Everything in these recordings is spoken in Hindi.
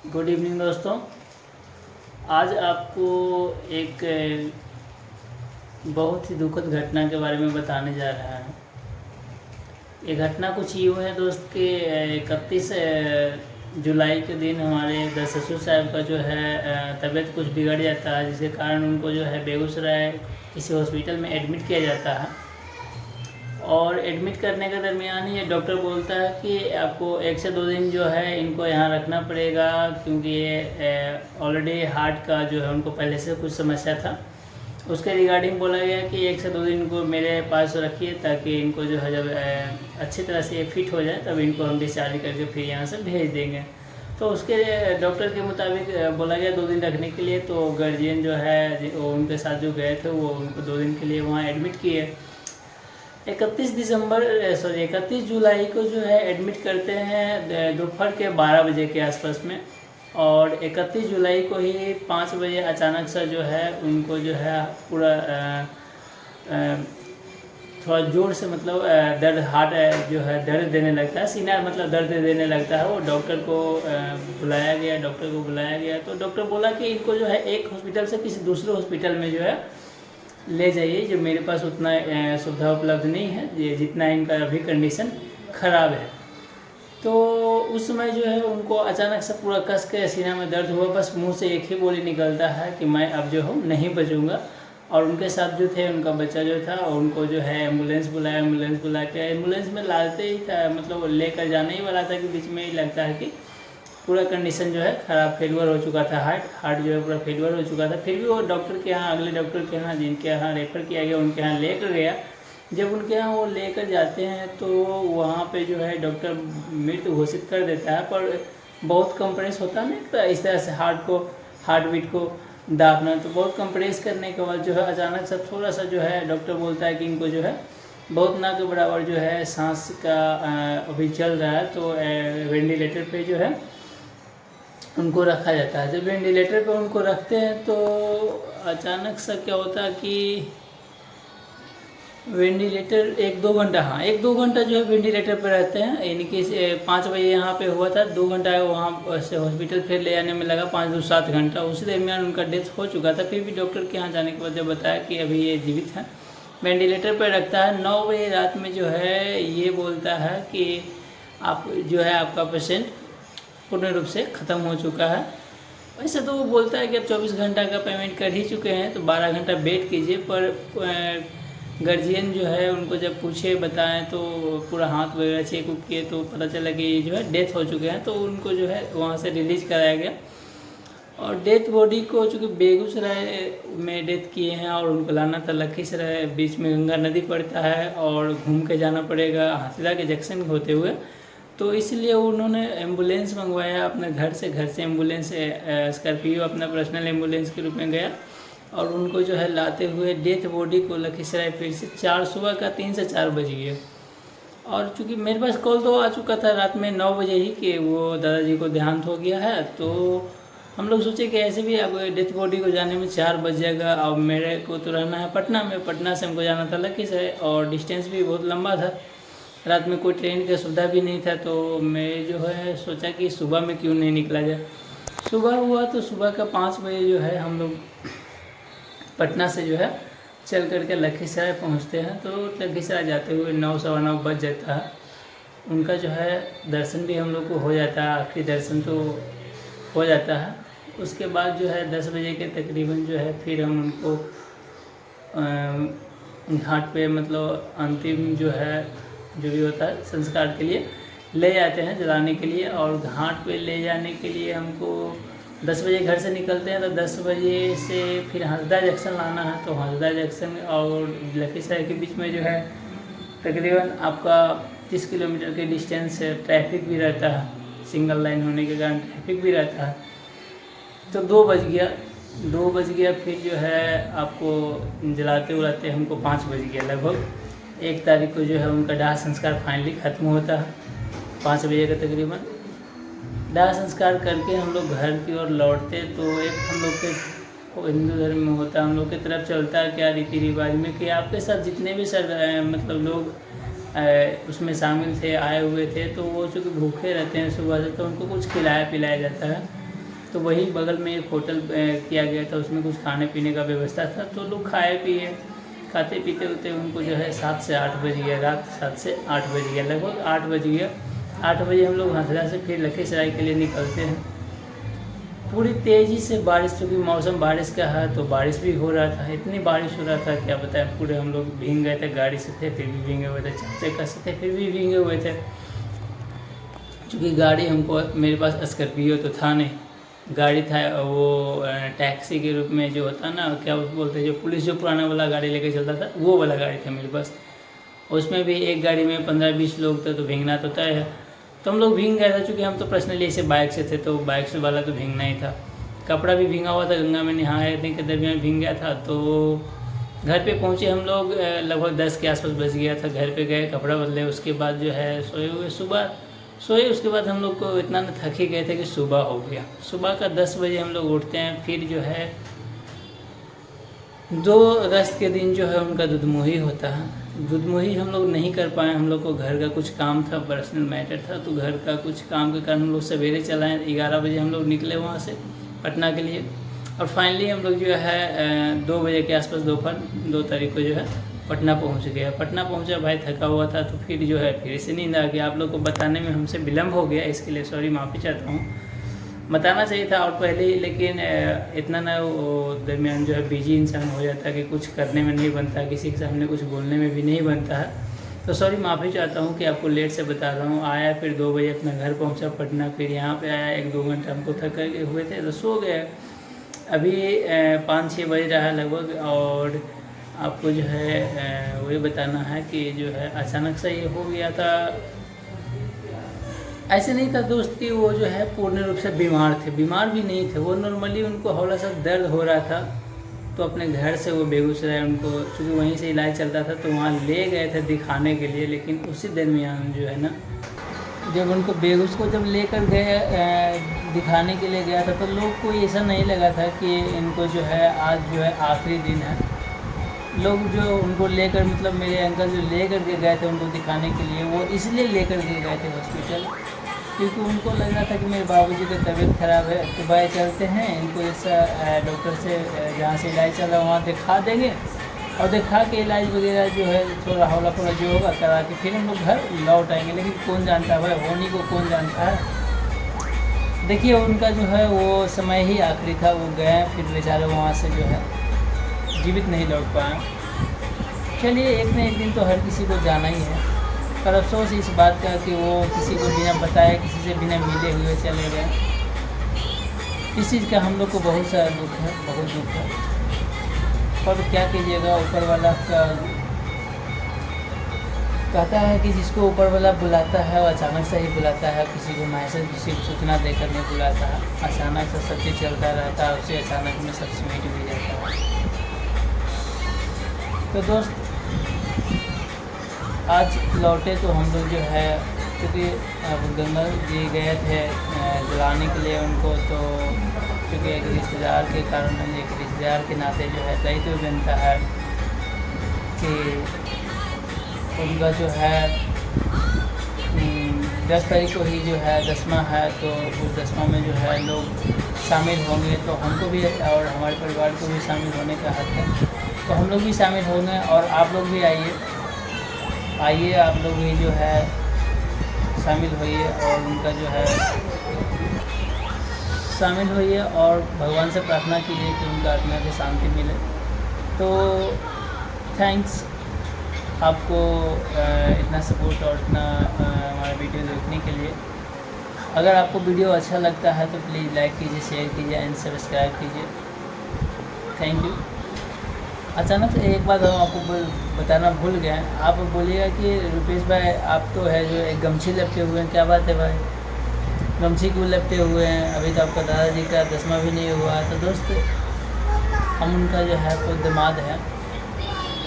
गुड इवनिंग दोस्तों। आज आपको एक बहुत ही दुखद घटना के बारे में बताने जा रहा है। ये घटना कुछ यूँ है दोस्त कि 31 जुलाई के दिन हमारे ससुर साहब का जो है तबीयत कुछ बिगड़ जाता है, जिसके कारण उनको जो है बेगूसराय किसी हॉस्पिटल में एडमिट किया जाता है। और एडमिट करने के दरमियान ही ये डॉक्टर बोलता है कि आपको 1 से 2 दिन जो है इनको यहाँ रखना पड़ेगा, क्योंकि ये ऑलरेडी हार्ट का जो है उनको पहले से कुछ समस्या था। उसके रिगार्डिंग बोला गया कि 1 से 2 दिन को मेरे पास रखिए, ताकि इनको जो है जब अच्छी तरह से फिट हो जाए तब इनको हम डिस्चार्ज करके फिर यहाँ से भेज देंगे। तो उसके डॉक्टर के मुताबिक बोला गया 2 दिन रखने के लिए। तो गार्जियन जो है वो उनके साथ जो गए थे वो उनको 2 दिन के लिए वहाँ एडमिट किए। 31 जुलाई को जो है एडमिट करते हैं दोपहर के 12 बजे के आसपास में। और 31 जुलाई को ही 5 बजे अचानक से जो है उनको जो है पूरा थोड़ा ज़ोर से मतलब दर्द हार्ट जो है दर्द देने लगता है, सीना मतलब दर्द देने लगता है। वो डॉक्टर को बुलाया गया। तो डॉक्टर बोला कि इनको जो है एक हॉस्पिटल से किसी दूसरे हॉस्पिटल में जो है ले जाइए, जो मेरे पास उतना सुविधा उपलब्ध नहीं है, जितना इनका अभी कंडीशन ख़राब है। तो उस समय जो है उनको अचानक से पूरा कस के सीना में दर्द हुआ, बस मुंह से एक ही बोली निकलता है कि मैं अब जो हूँ नहीं बचूँगा। और उनके साथ जो थे उनका बच्चा जो था उनको जो है एम्बुलेंस बुला के एम्बुलेंस में लाते ही था, मतलब लेकर जाने ही वाला था कि बीच में ही लगता है कि पूरा कंडीशन जो है ख़राब, फेलुअर हो चुका था, हार्ट जो है पूरा फेलुअर हो चुका था। फिर भी वो डॉक्टर के यहाँ, अगले डॉक्टर के यहाँ जिनके यहाँ रेफ़र किया गया उनके यहाँ लेकर गया। जब उनके यहाँ वो लेकर जाते हैं तो वहाँ पे जो है डॉक्टर मृत घोषित कर देता है। पर बहुत कंप्रेस होता है ना, तो इस तरह से हार्ट बीट को दाबना, तो बहुत कंप्रेस करने के बाद जो है अचानक से थोड़ा सा जो है डॉक्टर बोलता है कि इनको जो है बहुत ना के बराबर जो है सांस का अभी चल रहा है। तो वेंटिलेटर पे जो है उनको रखा जाता है। जब वेंटिलेटर पे उनको रखते हैं तो अचानक सा क्या होता है कि वेंटिलेटर 1-2 घंटा जो है वेंटिलेटर पे रहते हैं। यानी कि 5 बजे यहाँ पे हुआ था, 2 घंटा वहाँ से हॉस्पिटल फिर ले आने में लगा, 5-7 घंटा। उसी दरमियान उनका डेथ हो चुका था। फिर भी डॉक्टर के यहाँ जाने के बाद जब बताया कि अभी ये जीवित है, वेंटिलेटर पर रखता है। 9 बजे रात में जो है ये बोलता है कि आप जो है आपका पेशेंट पूर्ण रूप से ख़त्म हो चुका है। वैसे तो वो बोलता है कि अब 24 घंटा का पेमेंट कर ही चुके हैं, तो 12 घंटा वेट कीजिए। पर गार्जियन जो है उनको जब पूछे बताएं तो पूरा हाथ वगैरह चेक किए तो पता चला कि ये जो है डेथ हो चुके हैं। तो उनको जो है वहाँ से रिलीज़ कराया गया। और डेथ बॉडी को चूँकि बेगूसराय में डेथ किए हैं और उनको लाना था लखीसराय, बीच में गंगा नदी पड़ता है और घूम के जाना पड़ेगा हाथीदह के जंक्शन होते हुए, तो इसलिए उन्होंने एम्बुलेंस मंगवाया अपने घर से एम्बुलेंस, स्कॉर्पियो अपना पर्सनल एम्बुलेंस के रूप में गया। और उनको जो है लाते हुए डेथ बॉडी को लखीसराय फिर से सुबह का 3 से 4 बज गए। और चूँकि मेरे पास कॉल तो आ चुका था रात में 9 बजे ही कि वो दादाजी को देहांत हो गया है। तो हम लोग सोचे कि ऐसे भी अब डेथ बॉडी को जाने में 4 बज जाएगा। अब मेरे को तो रहना है पटना में, पटना से हमको जाना था लखीसराय और डिस्टेंस भी बहुत लंबा था। रात में कोई ट्रेन की सुविधा भी नहीं था। तो मैं जो है सोचा कि सुबह में क्यों नहीं निकला जाए। सुबह हुआ तो सुबह का 5 बजे जो है हम लोग पटना से जो है चल करके लखीसराय पहुंचते हैं। तो लखीसराय जाते हुए 9-9:15 बज जाता है। उनका जो है दर्शन भी हम लोग को हो जाता है, आखिरी दर्शन तो हो जाता है। उसके बाद जो है 10 बजे के तकरीबन जो है फिर हम उनको घाट पे मतलब अंतिम जो है जो भी होता है संस्कार के लिए ले जाते हैं जलाने के लिए। और घाट पे ले जाने के लिए हमको 10 बजे घर से निकलते हैं। तो 10 बजे से फिर हाथीदह जंक्शन लाना है। तो हाथीदह जंक्शन और लखीसराय के बीच में जो है तकरीबन आपका 30 किलोमीटर के डिस्टेंस है। ट्रैफिक भी रहता है, सिंगल लाइन होने के कारण ट्रैफिक भी रहता है। तो 2 बज गया। फिर जो है आपको जलाते उलाते हमको 5 बज गया लगभग। 1 तारीख को जो है उनका दाह संस्कार फाइनली ख़त्म होता है 5 बजे का तकरीबन। दाह संस्कार करके हम लोग घर की ओर लौटते। तो एक हम लोग के हिंदू धर्म में होता है, हम लोग की तरफ चलता है क्या रीति रिवाज में कि आपके साथ जितने भी मतलब लोग उसमें शामिल थे, आए हुए थे, तो वो चूँकि भूखे रहते हैं सुबह से, तो उनको कुछ खिलाया पिलाया जाता है। तो वही बगल में एक होटल किया गया था, उसमें कुछ खाने पीने का व्यवस्था था, तो लोग खाए पिए, खाते पीते होते उनको जो है 7 से 8 बज गया, रात 7 से 8 बज गया, लगभग 8 बज गया। 8 बजे हम लोग हथरा से फिर लखीसराय के लिए निकलते हैं। पूरी तेज़ी से बारिश, चूँकि मौसम बारिश का है तो बारिश भी हो रहा था, इतनी बारिश हो रहा था क्या बताएं, पूरे हम लोग भीग गए थे, गाड़ी से थे फिर भी भीगे हुए थे, 4 चक्का से थे फिर भी भीगे हुए थे। चूँकि गाड़ी हमको, मेरे पास स्कॉर्पियो तो था नहीं, गाड़ी था वो टैक्सी के रूप में जो होता ना, क्या बोलते हैं, जो पुलिस जो पुराना वाला गाड़ी लेके चलता था, वो वाला गाड़ी था मेरे पास। उसमें भी एक गाड़ी में 15-20 लोग थे, तो भीगना तो तय है। तो हम लोग भीग गए थे, चूँकि हम तो पर्सनली ऐसे बाइक से थे, तो बाइक से वाला तो भीगना ही था। कपड़ा भी भीगा हुआ था, गंगा में नहाने के दरमियान भीग गया था। तो घर पे पहुँचे हम लोग लगभग 10 के आसपास बज गया था। घर पे गए, कपड़ा बदले, उसके बाद जो है सोए हुए, सुबह सोए। उसके बाद हम लोग को इतना न थक ही गए थे कि सुबह हो गया। सुबह का 10 बजे हम लोग उठते हैं। फिर जो है 2 अगस्त के दिन जो है उनका दुधमुही होता है। दुधमुही हम लोग नहीं कर पाए, हम लोग को घर का कुछ काम था, पर्सनल मैटर था, तो घर का कुछ काम के कारण हम लोग सवेरे चलाएँ। 11 बजे हम लोग निकले वहाँ से पटना के लिए, और फाइनली हम लोग जो है 2 बजे के आसपास दोपहर 2 तारीख को जो है पटना पहुंच गया। पटना पहुंचा, भाई थका हुआ था, तो फिर जो है फिर से नींद आ गया। आप लोग को बताने में हमसे विलम्ब हो गया, इसके लिए सॉरी, माफ़ी चाहता हूँ। बताना चाहिए था और पहले ही, लेकिन इतना ना वो दरमियान जो है बिजी इंसान हो जाता है कि कुछ करने में नहीं बनता, किसी के सामने कुछ बोलने में भी नहीं बनता है। तो सॉरी, माफ़ी चाहता हूँ कि आपको लेट से बता रहा हूँ। आया, फिर 2 बजे अपना घर पहुँचा पटना, फिर यहाँ पे आया, 1-2 घंटा हमको थके हुए थे तो सो गए। अभी 5-6 बज रहा है लगभग, और आपको जो है वही बताना है कि जो है अचानक से ये हो गया था। ऐसे नहीं था दोस्त कि वो जो है पूर्ण रूप से बीमार थे, बीमार भी नहीं थे, वो नॉर्मली उनको हौला सा दर्द हो रहा था। तो अपने घर से वो बेगूसराय, उनको चूँकि वहीं से इलाज चलता था, तो वहाँ ले गए थे दिखाने के लिए। लेकिन उसी दरमियान जो है ना, जब उनको बेगूस को जब लेकर गए दिखाने के लिए गया था, तो लोग को ऐसा नहीं लगा था कि इनको जो है आज जो है आखिरी दिन है। लोग जो उनको लेकर, मतलब मेरे अंकल जो लेकर के गए थे उनको दिखाने के लिए, वो इसलिए लेकर के गए थे हॉस्पिटल क्योंकि उनको लग रहा था कि मेरे बाबूजी की तबीयत ख़राब है, तो भाई चलते हैं इनको ऐसा डॉक्टर से जहाँ से इलाज चल रहा है वहाँ दिखा देंगे, और दिखा के इलाज वगैरह जो है थोड़ा हौला फौला जो होगा करा के फिर हम लोग घर लौट आएंगे। लेकिन कौन जानता है, होनी को कौन जानता है। देखिए उनका जो है वो समय ही आखिरी था, वो गए, फिर बेचारे वहाँ से जो है जीवित नहीं लौट पाए। चलिए, एक न एक दिन तो हर किसी को जाना ही है, पर अफसोस इस बात का कि वो किसी को बिना बताए, किसी से बिना मिले हुए चले गए। इस चीज़ का हम लोग को बहुत सारा दुख है, बहुत दुख है। पर क्या कीजिएगा, ऊपर वाला का कहता है कि जिसको ऊपर वाला बुलाता है वो अचानक से ही बुलाता है, किसी को मैसेज, किसी को सूचना देकर नहीं बुलाता है। अचानक से सब चीज़ चलता रहता है, उससे अचानक में सब समेट भी जाता है। तो दोस्त, आज लौटे तो हम लोग जो है, क्योंकि गंगा जी गए थे जलाने के लिए उनको, तो क्योंकि एक रिश्तेदार के कारण, एक रिश्तेदार के नाते जो है दायित्व बनता है कि उनका जो है 10 तारीख को ही जो है 10वां है, तो उस 10वां में जो है लोग शामिल होंगे, तो हमको भी और हमारे परिवार को भी शामिल होने का हक है, तो हम लोग भी शामिल होंगे। और आप लोग भी आइए, आप लोग भी जो है शामिल होइए, और उनका जो है शामिल होइए, और भगवान से प्रार्थना कीजिए कि उनका आत्मा को शांति मिले। तो थैंक्स आपको इतना सपोर्ट और इतना हमारा वीडियो देखने के लिए। अगर आपको वीडियो अच्छा लगता है तो प्लीज़ लाइक कीजिए, शेयर कीजिए एंड सब्सक्राइब कीजिए। Thank you. अचानक से एक बात हम आपको बताना भूल गए, आप बोलिएगा कि रुपेश भाई आप तो है जो एक गमछी लपटे हुए हैं, क्या बात है भाई, गमछी क्यों लपटे हुए हैं? अभी तो आपका दादाजी का 10वां भी नहीं हुआ। तो दोस्त, हम उनका जो है तो दामाद है,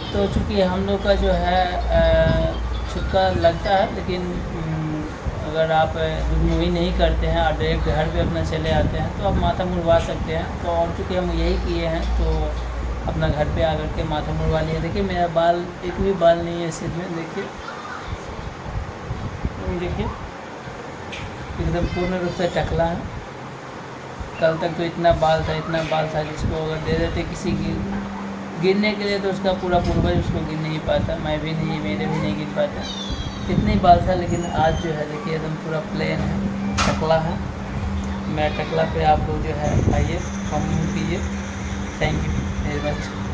तो चूँकि हम लोग का जो है छुटका लगता है, लेकिन अगर आप दुधमुही नहीं करते हैं और डायरेक्ट घर पे अपना चले आते हैं तो आप माथा मुड़वा सकते हैं। तो और चूँकि हम यही किए हैं तो अपना घर पे आकर के माथा मुड़वा लिया। देखिए मेरा बाल, एक भी बाल नहीं है सिर में, देखिए एकदम पूर्ण रूप से टकला है। कल तक तो इतना बाल था जिसको अगर दे देते किसी की गिनने के लिए तो उसका पूरा पूर्वज उसको गिन नहीं पाता, मैं भी नहीं, मेरे भी नहीं गिन पाता, इतनी बाल था। लेकिन आज जो है देखिए एकदम पूरा प्लेन है, टकला है। मेरा टकला पे आप लोग जो है आइए, कमेंट कीजिए। Thank you very much.